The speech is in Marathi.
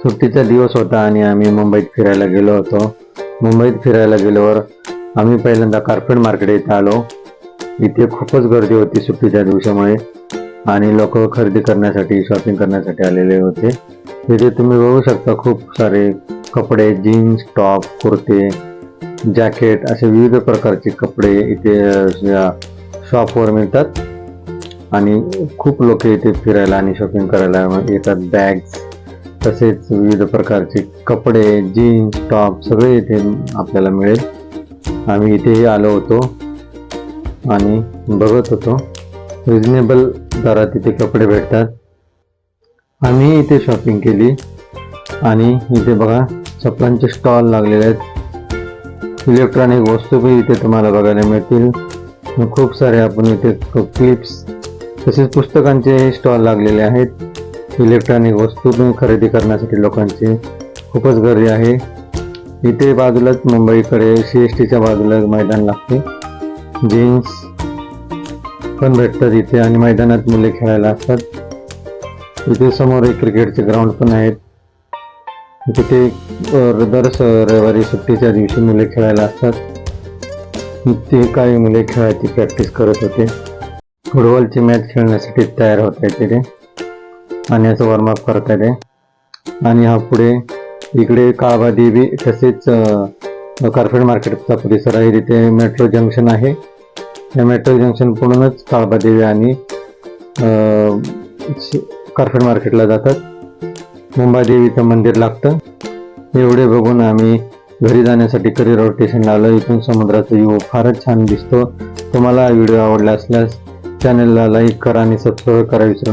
सुट्टीचा दिवस होता आणि आम्ही मुंबईत फिरायला गेलो होतो. मुंबईत फिरायला गेल्यावर आम्ही पहिल्यांदा कारपेट मार्केट येथे आलो. इथे खूपच गर्दी होती सुट्टीच्या दिवसामुळे आणि लोक खरेदी करण्यासाठी शॉपिंग करण्यासाठी आलेले होते. इथे तुम्ही बघू शकता खूप सारे कपडे, जीन्स, टॉप, कुर्ते, जॅकेट असे विविध प्रकारचे कपडे इथे या शॉपवर मिळतात आणि खूप लोक इथे फिरायला आणि शॉपिंग करायला येतात. बॅग्स तसेच विविध प्रकारचे कपडे, जीन्स, टॉप सगळे इथे आपल्याला मिळेल. आम्ही इथेही आलो होतो आणि बघत होतो. रिजनेबल दरात इथे कपडे भेटतात. आम्ही इथे शॉपिंग केली आणि इथे बघा चपलांचे स्टॉल लागलेले आहेत. इलेक्ट्रॉनिक वस्तू पण इथे तुम्हाला बघायला मिळतील. खूप सारे आपण इथे क्लिप्स तसेच पुस्तकांचे स्टॉल लागलेले आहेत. इलेक्ट्रॉनिक वस्तू पण खरेदी करण्यासाठी लोकांची खूपच गर्दी आहे. इथे बाजूलाच मुंबईकडे CSTच्या बाजूला मैदान लागते. जीन्स पण भेटतात इथे आणि मैदानात मुले खेळायला असतात. इथे समोर एक क्रिकेटचे ग्राउंड पण आहेत. तिथे दर रविवारी सुट्टीच्या दिवशी मुले खेळायला असतात. इथे काही मुले खेळायची प्रॅक्टिस करत होते. फुटबॉलची मॅच खेळण्यासाठी तयार होत आहे तिथे आणि याचं वॉर्मअप करत आहे. आणि हा पुढे इकडे काळबा देवी तसेच कारपेट मार्केटचा परिसर आहे. तिथे मेट्रो जंक्शन आहे. या मेट्रो जंक्शन पूर्णच काळबा देवी आणि कारपेट मार्केटला जातात. मुंबादेवीचं मंदिर लागतं. एवढे बघून आम्ही घरी जाण्यासाठी करी रोड स्टेशनला आलो. इथून समुद्राचा व्ह्यू फारच छान दिसतो. तुम्हाला हा व्हिडिओ आवडला असल्यास चॅनलला लाईक करा आणि सबस्क्राईब करा विसरू नका.